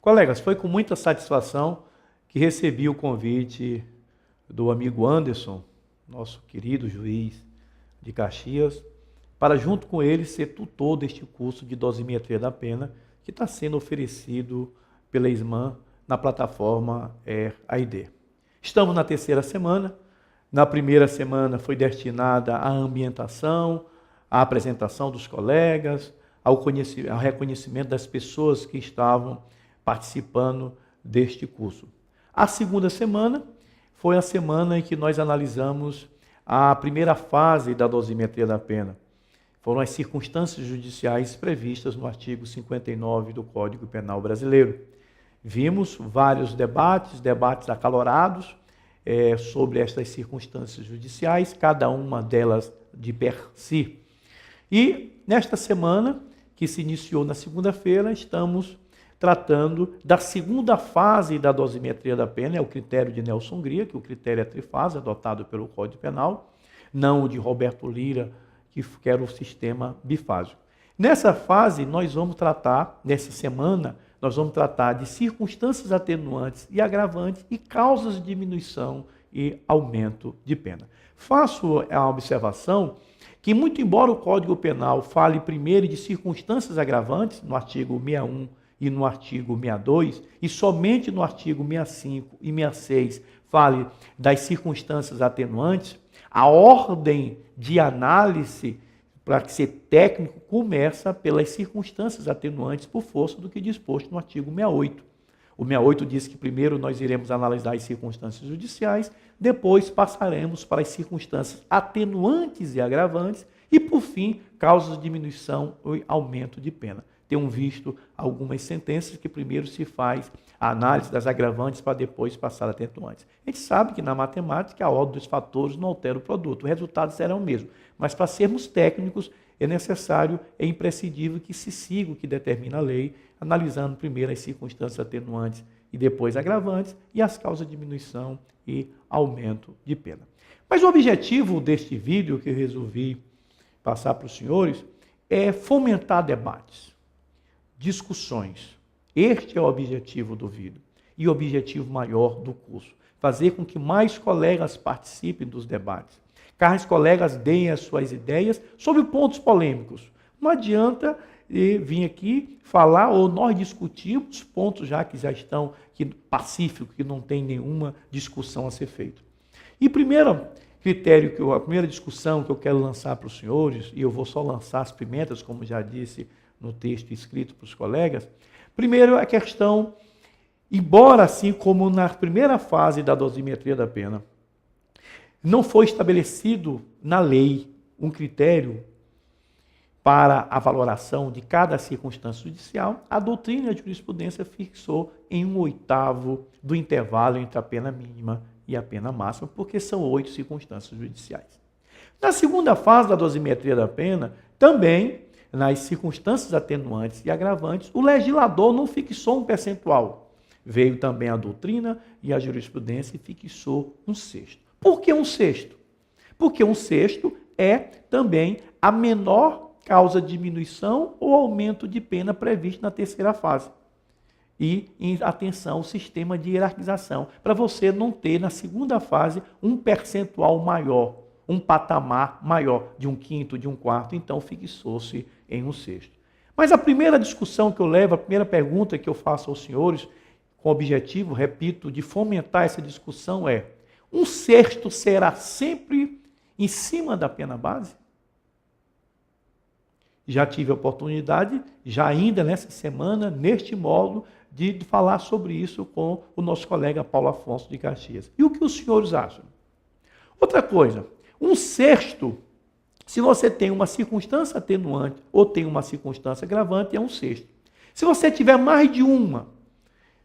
Colegas, foi com muita satisfação que recebi o convite do amigo Anderson, nosso querido juiz de Caxias, para junto com ele ser tutor deste curso de dosimetria da pena que está sendo oferecido pela SMAN na plataforma AID. Estamos na terceira semana. Na primeira semana foi destinada à ambientação, à apresentação dos colegas, ao reconhecimento das pessoas que estavam participando deste curso. A segunda semana foi a semana em que nós analisamos a primeira fase da dosimetria da pena. Foram as circunstâncias judiciais previstas no artigo 59 do Código Penal Brasileiro. Vimos vários debates acalorados sobre estas circunstâncias judiciais, cada uma delas de per si. E nesta semana, que se iniciou na segunda-feira, estamos tratando da segunda fase da dosimetria da pena, é o critério de Nelson Hungria, que o critério é trifase, adotado pelo Código Penal, não o de Roberto Lira, que era o sistema bifásico. Nessa fase, nós vamos tratar, nessa semana, nós vamos tratar de circunstâncias atenuantes e agravantes e causas de diminuição e aumento de pena. Faço a observação que, muito embora o Código Penal fale primeiro de circunstâncias agravantes, no artigo 61 e no artigo 62, e somente no artigo 65 e 66 fale das circunstâncias atenuantes, a ordem de análise, para ser técnico, começa pelas circunstâncias atenuantes por força do que disposto no artigo 68. O 68 diz que primeiro nós iremos analisar as circunstâncias judiciais, depois passaremos para as circunstâncias atenuantes e agravantes e, por fim, causas de diminuição ou aumento de pena. Tenho visto algumas sentenças que primeiro se faz a análise das agravantes para depois passar a atenuantes. A gente sabe que na matemática a ordem dos fatores não altera o produto, o resultado será o mesmo. Mas para sermos técnicos é necessário, é imprescindível que se siga o que determina a lei, analisando primeiro as circunstâncias atenuantes e depois agravantes e as causas de diminuição e aumento de pena. Mas o objetivo deste vídeo que eu resolvi passar para os senhores é fomentar debates, discussões. Este é o objetivo do vídeo e o objetivo maior do curso. Fazer com que mais colegas participem dos debates. Que as colegas deem as suas ideias sobre pontos polêmicos. Não adianta vir aqui falar ou nós discutirmos pontos já estão pacíficos, que não tem nenhuma discussão a ser feita. E a primeira discussão que eu quero lançar para os senhores, e eu vou só lançar as pimentas, como já disse no texto escrito para os colegas. Primeiro, a questão, embora assim como na primeira fase da dosimetria da pena, não foi estabelecido na lei um critério para a valoração de cada circunstância judicial, a doutrina e a jurisprudência fixou em 1/8 do intervalo entre a pena mínima e a pena máxima, porque são 8 circunstâncias judiciais. Na segunda fase da dosimetria da pena, também, nas circunstâncias atenuantes e agravantes, o legislador não fixou um percentual. Veio também a doutrina e a jurisprudência e fixou um sexto. Por que um sexto? Porque um sexto é também a menor causa de diminuição ou aumento de pena previsto na terceira fase. E, atenção, o sistema de hierarquização, para você não ter na segunda fase um percentual maior, um patamar maior, de 1/5, de 1/4, então fixou-se em um sexto. Mas a primeira discussão que eu levo, a primeira pergunta que eu faço aos senhores, com o objetivo, repito, de fomentar essa discussão é: um sexto será sempre em cima da pena base? Já tive a oportunidade, já ainda nessa semana, neste módulo, de falar sobre isso com o nosso colega Paulo Afonso de Caxias. E o que os senhores acham? Outra coisa, um sexto, se você tem uma circunstância atenuante ou tem uma circunstância agravante, é um sexto. Se você tiver mais de uma,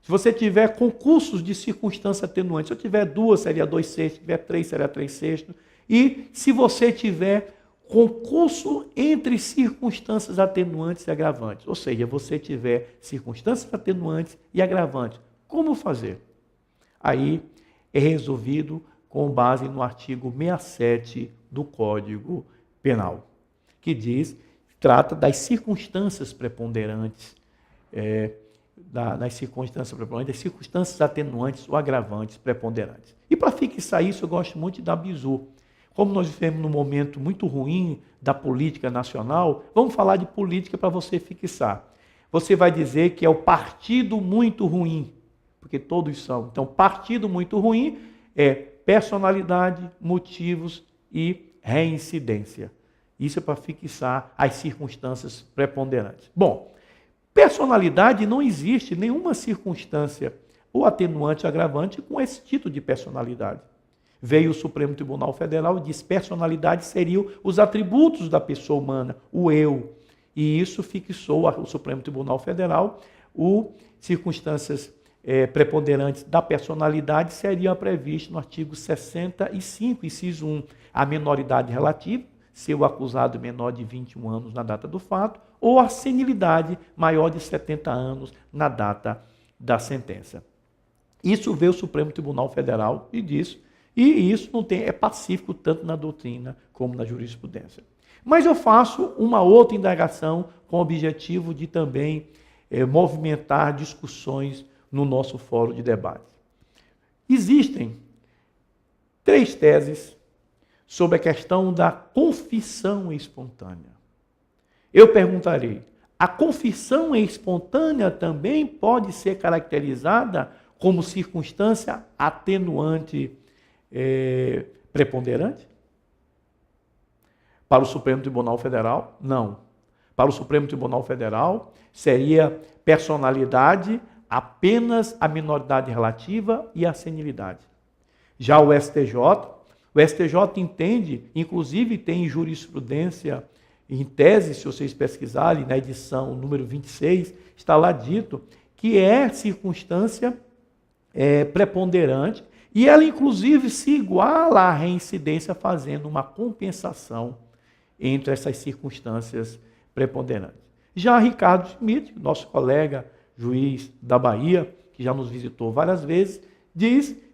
se você tiver concursos de circunstância atenuante, se eu tiver 2, seria 2 sextos, se tiver 3, seria 3 sextos. E se você tiver concurso entre circunstâncias atenuantes e agravantes, ou seja, você tiver circunstâncias atenuantes e agravantes, como fazer? Aí é resolvido com base no artigo 67 do Código Penal, que trata das circunstâncias preponderantes nas circunstâncias preponderantes, as circunstâncias atenuantes ou agravantes preponderantes. E para fixar isso, eu gosto muito de dar bizu. Como nós vivemos num momento muito ruim da política nacional, vamos falar de política para você fixar. Você vai dizer que é o partido muito ruim, porque todos são. Então, partido muito ruim é personalidade, motivos e reincidência. Isso é para fixar as circunstâncias preponderantes. Bom, personalidade não existe nenhuma circunstância ou atenuante agravante com esse título de personalidade. Veio o Supremo Tribunal Federal e disse que personalidade seriam os atributos da pessoa humana, o eu. E isso fixou o Supremo Tribunal Federal, circunstâncias preponderantes da personalidade seriam previstas no artigo 65, inciso 1, a menoridade relativa, se o acusado menor de 21 anos na data do fato, ou a senilidade maior de 70 anos na data da sentença. Isso veio o Supremo Tribunal Federal e disse, e isso é pacífico tanto na doutrina como na jurisprudência. Mas eu faço uma outra indagação com o objetivo de também movimentar discussões no nosso fórum de debate. Existem 3 teses sobre a questão da confissão espontânea. Eu perguntarei, a confissão espontânea também pode ser caracterizada como circunstância atenuante preponderante? Para o Supremo Tribunal Federal, não. Para o Supremo Tribunal Federal, seria personalidade apenas a minoridade relativa e a senilidade. Já o STJ entende, inclusive tem jurisprudência em tese, se vocês pesquisarem, na edição número 26, está lá dito que é circunstância preponderante e ela, inclusive, se iguala à reincidência fazendo uma compensação entre essas circunstâncias preponderantes. Já Ricardo Schmidt, nosso colega juiz da Bahia, que já nos visitou várias vezes,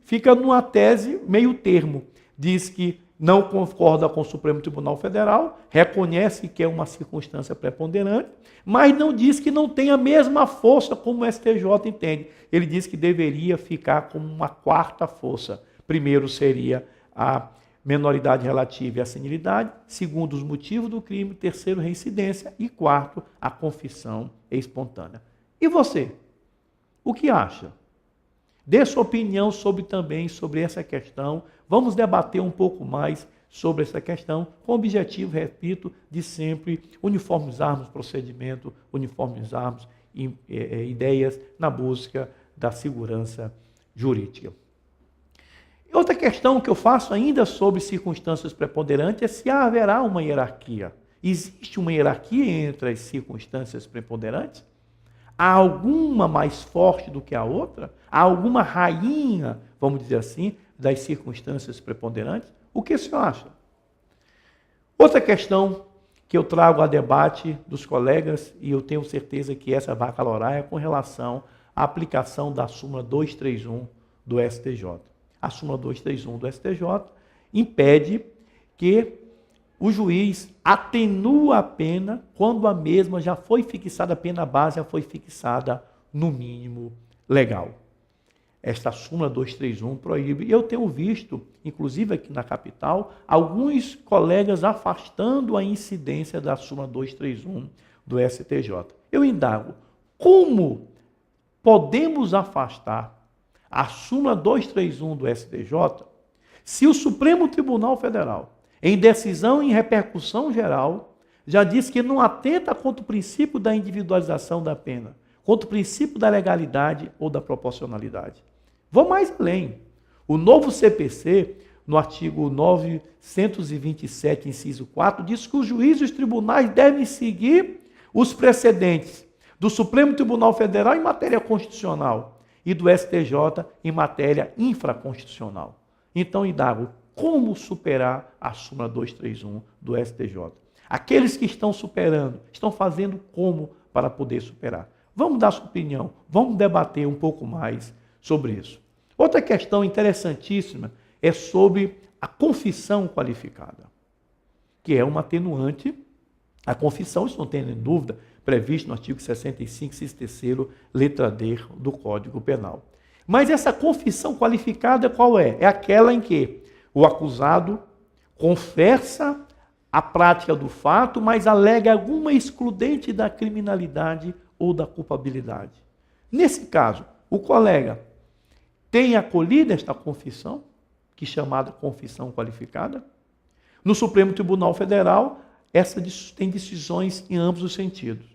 fica numa tese meio termo. Diz que não concorda com o Supremo Tribunal Federal, reconhece que é uma circunstância preponderante, mas não diz que não tem a mesma força como o STJ entende. Ele diz que deveria ficar como uma 4ª força. Primeiro seria a menoridade relativa e a senilidade, segundo, os motivos do crime, terceiro, reincidência e 4º, a confissão espontânea. E você? O que acha? Dê sua opinião também sobre essa questão. Vamos debater um pouco mais sobre essa questão, com o objetivo, repito, de sempre uniformizarmos procedimento, uniformizarmos ideias na busca da segurança jurídica. Outra questão que eu faço ainda sobre circunstâncias preponderantes é se haverá uma hierarquia. Existe uma hierarquia entre as circunstâncias preponderantes? Há alguma mais forte do que a outra? Há alguma rainha, vamos dizer assim, das circunstâncias preponderantes? O que o senhor acha? Outra questão que eu trago a debate dos colegas, e eu tenho certeza que essa vai acalorar, é com relação à aplicação da súmula 231 do STJ. A súmula 231 do STJ impede que o juiz atenua a pena quando a mesma já foi fixada, a pena base já foi fixada no mínimo legal. Esta súmula 231 proíbe. E eu tenho visto, inclusive aqui na capital, alguns colegas afastando a incidência da súmula 231 do STJ. Eu indago, como podemos afastar a súmula 231 do STJ se o Supremo Tribunal Federal, em decisão em repercussão geral, já diz que não atenta contra o princípio da individualização da pena, contra o princípio da legalidade ou da proporcionalidade. Vou mais além. O novo CPC, no artigo 927, inciso 4, diz que os juízes e os tribunais devem seguir os precedentes do Supremo Tribunal Federal em matéria constitucional e do STJ em matéria infraconstitucional. Então, indago, como superar a súmula 231 do STJ? Aqueles que estão superando, estão fazendo como para poder superar? Vamos dar sua opinião, vamos debater um pouco mais sobre isso. Outra questão interessantíssima é sobre a confissão qualificada, que é uma atenuante. A confissão, isso não tem nem dúvida, previsto no artigo 65, inciso 3º, letra D do Código Penal. Mas essa confissão qualificada qual é? É aquela em que o acusado confessa a prática do fato, mas alega alguma excludente da criminalidade ou da culpabilidade. Nesse caso, o colega tem acolhido esta confissão, que é chamada confissão qualificada. No Supremo Tribunal Federal, essa tem decisões em ambos os sentidos.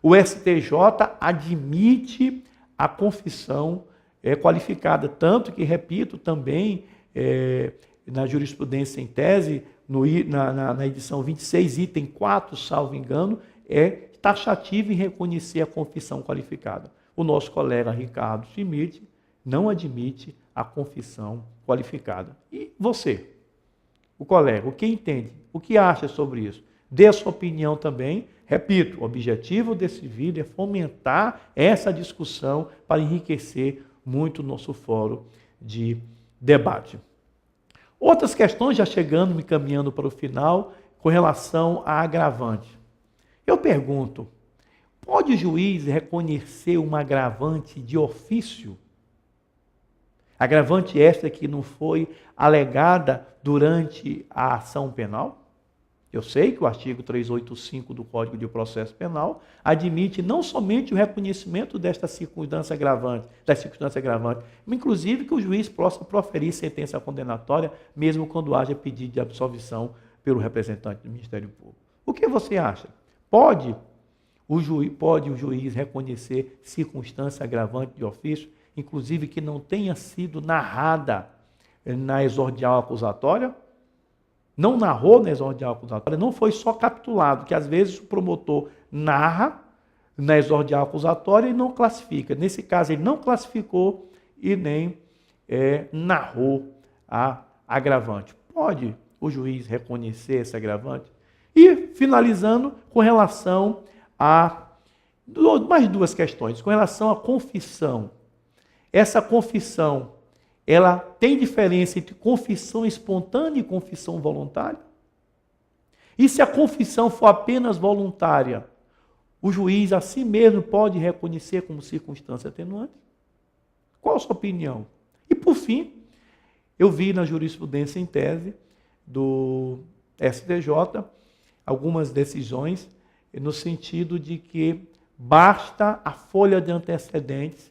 O STJ admite a confissão qualificada, tanto que, repito, também na jurisprudência em tese, na edição 26, item 4, salvo engano, é taxativo em reconhecer a confissão qualificada. O nosso colega Ricardo Schmidt não admite a confissão qualificada. E você, o colega, o que entende? O que acha sobre isso? Dê a sua opinião também. Repito, o objetivo desse vídeo é fomentar essa discussão para enriquecer muito o nosso fórum de debate. Outras questões, já chegando, me caminhando para o final, com relação a agravante. Eu pergunto, pode o juiz reconhecer uma agravante de ofício? Agravante esta que não foi alegada durante a ação penal? Eu sei que o artigo 385 do Código de Processo Penal admite não somente o reconhecimento desta circunstância agravante, mas inclusive que o juiz possa proferir sentença condenatória, mesmo quando haja pedido de absolvição pelo representante do Ministério Público. O que você acha? Pode o juiz reconhecer circunstância agravante de ofício, inclusive que não tenha sido narrada na exordial acusatória? Não narrou na exordial acusatória, não foi só capitulado, que às vezes o promotor narra na exordial acusatória e não classifica. Nesse caso, ele não classificou e nem narrou a agravante. Pode o juiz reconhecer esse agravante? E, finalizando, com relação a mais duas questões. Com relação à confissão. Essa confissão, ela tem diferença entre confissão espontânea e confissão voluntária? E se a confissão for apenas voluntária, o juiz a si mesmo pode reconhecer como circunstância atenuante? Qual a sua opinião? E, por fim, eu vi na jurisprudência em tese do STJ algumas decisões no sentido de que basta a folha de antecedentes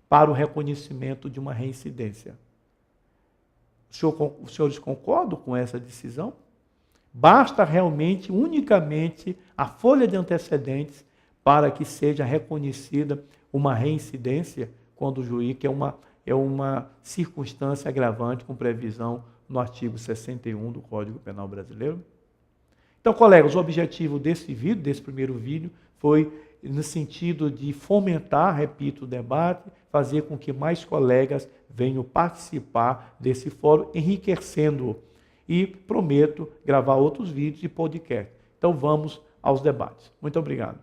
para o reconhecimento de uma reincidência. Os senhores concordam com essa decisão? Basta realmente, unicamente, a folha de antecedentes para que seja reconhecida uma reincidência quando o juiz, que é uma circunstância agravante com previsão no artigo 61 do Código Penal Brasileiro? Então, colegas, o objetivo desse vídeo, desse primeiro vídeo, foi no sentido de fomentar, repito, o debate, fazer com que mais colegas venham participar desse fórum, enriquecendo-o. E prometo gravar outros vídeos e podcast. Então vamos aos debates. Muito obrigado.